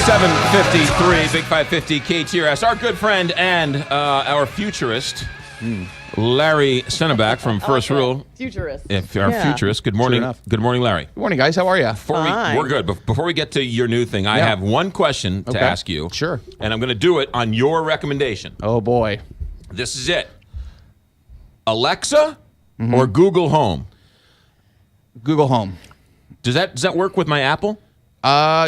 7:53, Big 550 KTRS. Our good friend and our futurist, Larry Stenneback from First Rule. Futurist. Futurist. Good morning. Good morning, Larry. Good morning, guys. How are you? We're good. Before we get to your new thing, I have one question to ask you. Sure. And I'm going to do it on your recommendation. Oh, boy. This is it. Alexa or Google Home? Google Home. Does that work with my Apple?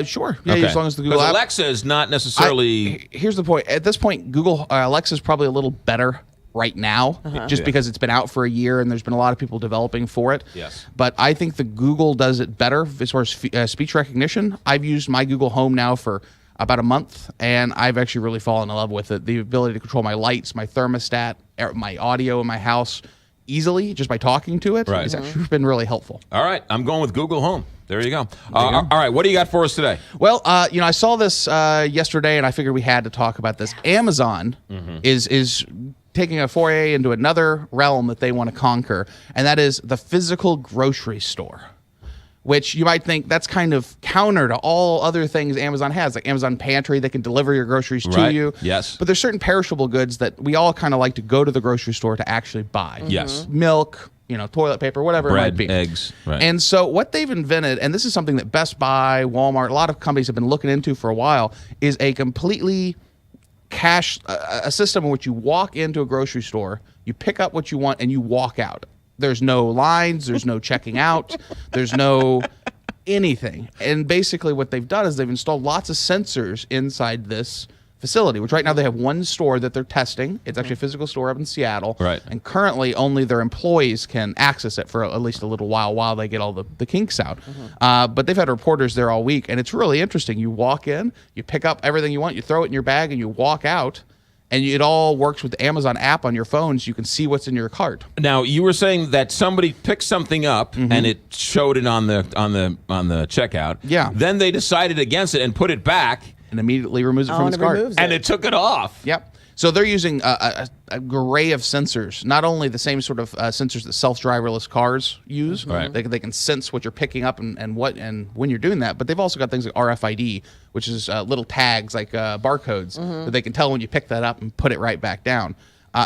Sure. Yeah, Okay. as long as the Google app. Alexa is not necessarily... Here's the point. At this point, Google Alexa is probably a little better right now, just because it's been out for a year and there's been a lot of people developing for it. Yes. But I think the Google does it better as far as speech recognition. I've used my Google Home now for about a month, and I've actually really fallen in love with it. The ability to control my lights, my thermostat, my audio in my house easily just by talking to it. It's actually been really helpful. All right. I'm going with Google Home. There you go. All right. What do you got for us today? Well, I saw this yesterday, and I figured we had to talk about this. Amazon is taking a foray into another realm that they want to conquer, and that is the physical grocery store, which you might think that's kind of counter to all other things Amazon has, like Amazon Pantry that can deliver your groceries to you. Yes. But there's certain perishable goods that we all kind of like to go to the grocery store to actually buy. Yes. Milk, toilet paper, whatever Bread, it might be. eggs. Right. And so what they've invented, and this is something that Best Buy, Walmart, a lot of companies have been looking into for a while, is a completely a system in which you walk into a grocery store, you pick up what you want, and you walk out. There's no lines, there's no checking out, there's no anything. And basically what they've done is they've installed lots of sensors inside this facility, which right now they have one store that they're testing. It's actually a physical store up in Seattle. Right. And currently only their employees can access it for at least a little while they get all the kinks out. But they've had reporters there all week, and it's really interesting. You walk in, you pick up everything you want, you throw it in your bag, and you walk out. And it all works with the Amazon app on your phone, so you can see what's in your cart. Now, you were saying that somebody picked something up and it showed it on the checkout. Yeah. Then they decided against it and put it back, And immediately removes it from its cart. and it took it off. Yep. So they're using a array of sensors, not only the same sort of sensors that self-driverless cars use. Right. They can sense what you're picking up and when you're doing that. But they've also got things like RFID, which is little tags like barcodes that they can tell when you pick that up and put it right back down.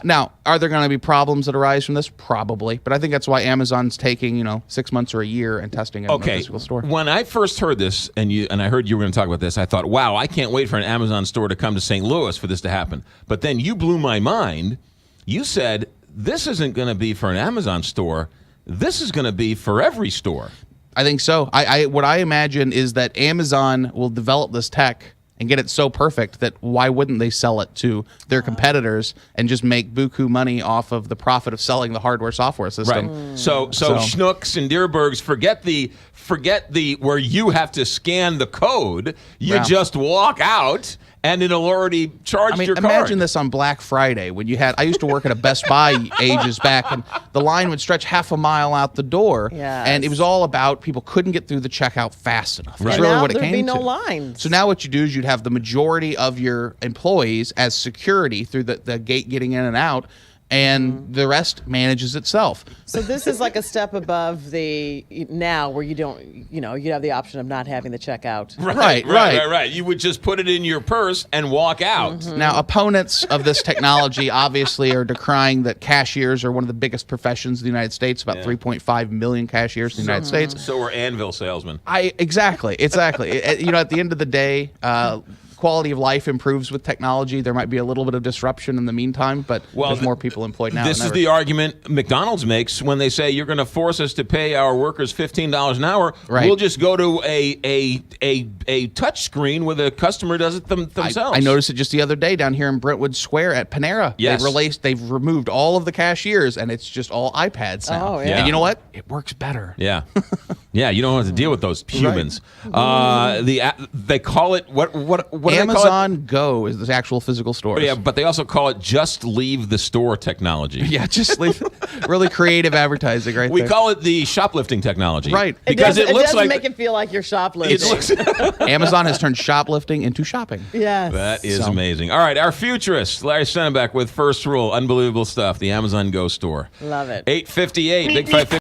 Now, are there going to be problems that arise from this? Probably. But I think that's why Amazon's taking 6 months or a year and testing it in a physical store. When I first heard this, and I heard you were going to talk about this, I thought, wow, I can't wait for an Amazon store to come to St. Louis for this to happen. But then you blew my mind. You said, this isn't going to be for an Amazon store. This is going to be for every store. I think so. What I imagine is that Amazon will develop this tech and get it so perfect that why wouldn't they sell it to their competitors and just make buku money off of the profit of selling the hardware software system? Right. So Schnooks and Deerbergs, forget the where you have to scan the code. You just walk out and it'll already charge your card. Imagine this on Black Friday when I used to work at a Best Buy ages back, and the line would stretch half a mile out the door, and it was all about people couldn't get through the checkout fast enough. That's really what it came to. There'd be no lines. So now what you do is you'd have the majority of your employees as security through the gate getting in and out, and the rest manages itself. So this is like a step above the now where you don't, you have the option of not having the checkout. Right. You would just put it in your purse and walk out. Now, opponents of this technology obviously are decrying that cashiers are one of the biggest professions in the United States, about 3.5 million cashiers in the United States. So are Anvil salesmen. Exactly. At the end of the day, quality of life improves with technology. There might be a little bit of disruption in the meantime, but there's more people employed now. This is the argument McDonald's makes when they say you're going to force us to pay our workers $15 an hour. Right. We'll just go to a touch screen where the customer does it themselves. I noticed it just the other day down here in Brentwood Square at Panera. Yes. They've removed all of the cashiers, and it's just all iPads now. Oh, yeah. And you know what? It works better. Yeah. Yeah, you don't have to deal with those humans. They call it what Amazon Go is the actual physical store. Yeah, but they also call it just leave the store technology. Yeah, just leave. Really creative advertising right there. We call it the shoplifting technology. Right. Because it looks doesn't like make it feel like you're shoplifting. Amazon has turned shoplifting into shopping. Yes. That is amazing. All right, our futurist, Larry Stenneback with First Rule. Unbelievable stuff. The Amazon Go store. Love it. 8:58, Big 550.